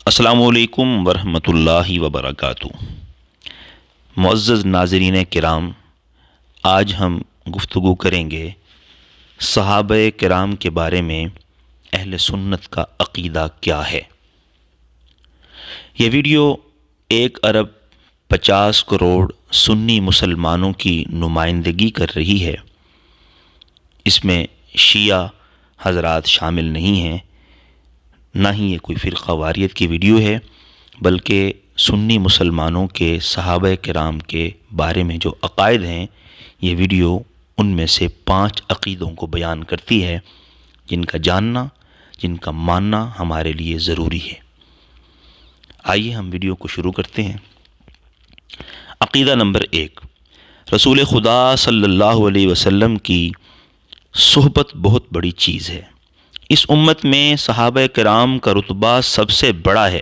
السلام علیکم ورحمۃ اللہ وبرکاتہ۔ معزز ناظرین کرام، آج ہم گفتگو کریں گے صحابہ کرام کے بارے میں اہل سنت کا عقیدہ کیا ہے۔ یہ ویڈیو 1.50 ارب سنی مسلمانوں کی نمائندگی کر رہی ہے۔ اس میں شیعہ حضرات شامل نہیں ہیں، نہ ہی یہ کوئی فرقہ واریت کی ویڈیو ہے، بلکہ سنی مسلمانوں کے صحابہ کرام کے بارے میں جو عقائد ہیں، یہ ویڈیو ان میں سے 5 عقیدوں کو بیان کرتی ہے جن کا جاننا، جن کا ماننا ہمارے لیے ضروری ہے۔ آئیے ہم ویڈیو کو شروع کرتے ہیں۔ عقیدہ نمبر 1، رسول خدا صلی اللہ علیہ وسلم کی صحبت بہت بڑی چیز ہے۔ اس امت میں صحابہ کرام کا رتبہ سب سے بڑا ہے۔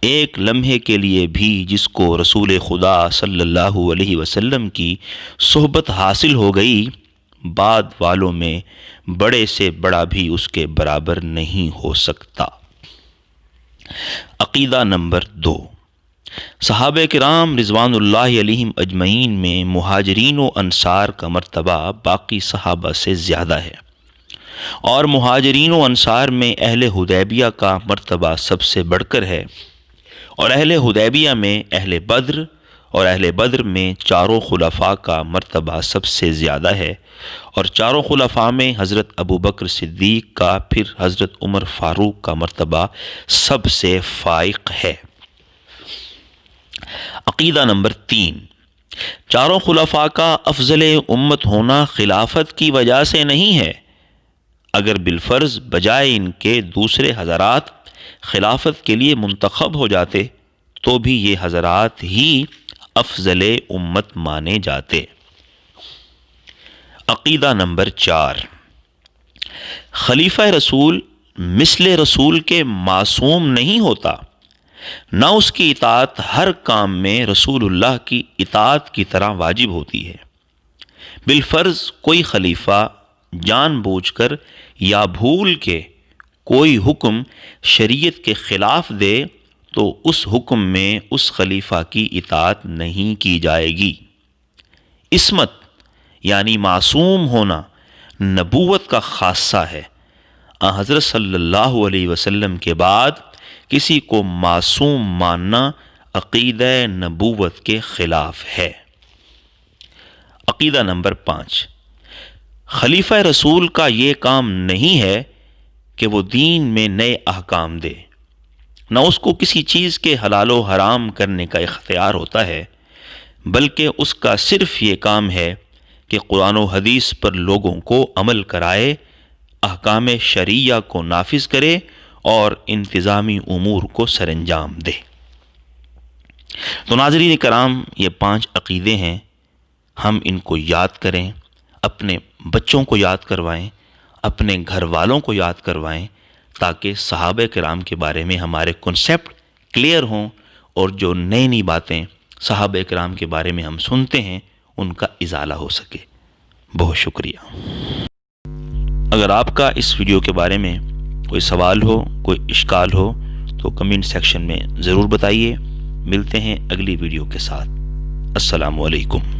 ایک لمحے کے لیے بھی جس کو رسول خدا صلی اللہ علیہ وسلم کی صحبت حاصل ہو گئی، بعد والوں میں بڑے سے بڑا بھی اس کے برابر نہیں ہو سکتا۔ عقیدہ نمبر 2، صحابہ کرام رضوان اللہ علیہم اجمعین میں مہاجرین و انصار کا مرتبہ باقی صحابہ سے زیادہ ہے، اور مہاجرین و انصار میں اہل حدیبیہ کا مرتبہ سب سے بڑھ کر ہے، اور اہل حدیبیہ میں اہل بدر اور اہل بدر میں چاروں خلفاء کا مرتبہ سب سے زیادہ ہے، اور چاروں خلفاء میں حضرت ابوبکر صدیق کا، پھر حضرت عمر فاروق کا مرتبہ سب سے فائق ہے۔ عقیدہ نمبر 3، چاروں خلفاء کا افضل امت ہونا خلافت کی وجہ سے نہیں ہے۔ اگر بالفرض بجائے ان کے دوسرے حضرات خلافت کے لیے منتخب ہو جاتے تو بھی یہ حضرات ہی افضل امت مانے جاتے۔ عقیدہ نمبر 4، خلیفہ رسول مثل رسول کے معصوم نہیں ہوتا، نہ اس کی اطاعت ہر کام میں رسول اللہ کی اطاعت کی طرح واجب ہوتی ہے۔ بالفرض کوئی خلیفہ جان بوجھ کر یا بھول کے کوئی حکم شریعت کے خلاف دے تو اس حکم میں اس خلیفہ کی اطاعت نہیں کی جائے گی۔ عصمت یعنی معصوم ہونا نبوت کا خاصہ ہے۔ حضرت صلی اللہ علیہ وسلم کے بعد کسی کو معصوم ماننا عقیدہ نبوت کے خلاف ہے۔ عقیدہ نمبر 5، خلیفہ رسول کا یہ کام نہیں ہے کہ وہ دین میں نئے احکام دے، نہ اس کو کسی چیز کے حلال و حرام کرنے کا اختیار ہوتا ہے، بلکہ اس کا صرف یہ کام ہے کہ قرآن و حدیث پر لوگوں کو عمل کرائے، احکام شرعیہ کو نافذ کرے اور انتظامی امور کو سر انجام دے۔ تو ناظرین کرام، یہ 5 عقیدے ہیں، ہم ان کو یاد کریں، اپنے بچوں کو یاد کروائیں، اپنے گھر والوں کو یاد کروائیں، تاکہ صحابہ کرام کے بارے میں ہمارے کنسیپٹ کلیئر ہوں، اور جو نئی نئی باتیں صحابہ کرام کے بارے میں ہم سنتے ہیں ان کا ازالہ ہو سکے۔ بہت شکریہ۔ اگر آپ کا اس ویڈیو کے بارے میں کوئی سوال ہو، کوئی اشکال ہو تو کمنٹ سیکشن میں ضرور بتائیے۔ ملتے ہیں اگلی ویڈیو کے ساتھ۔ السلام علیکم۔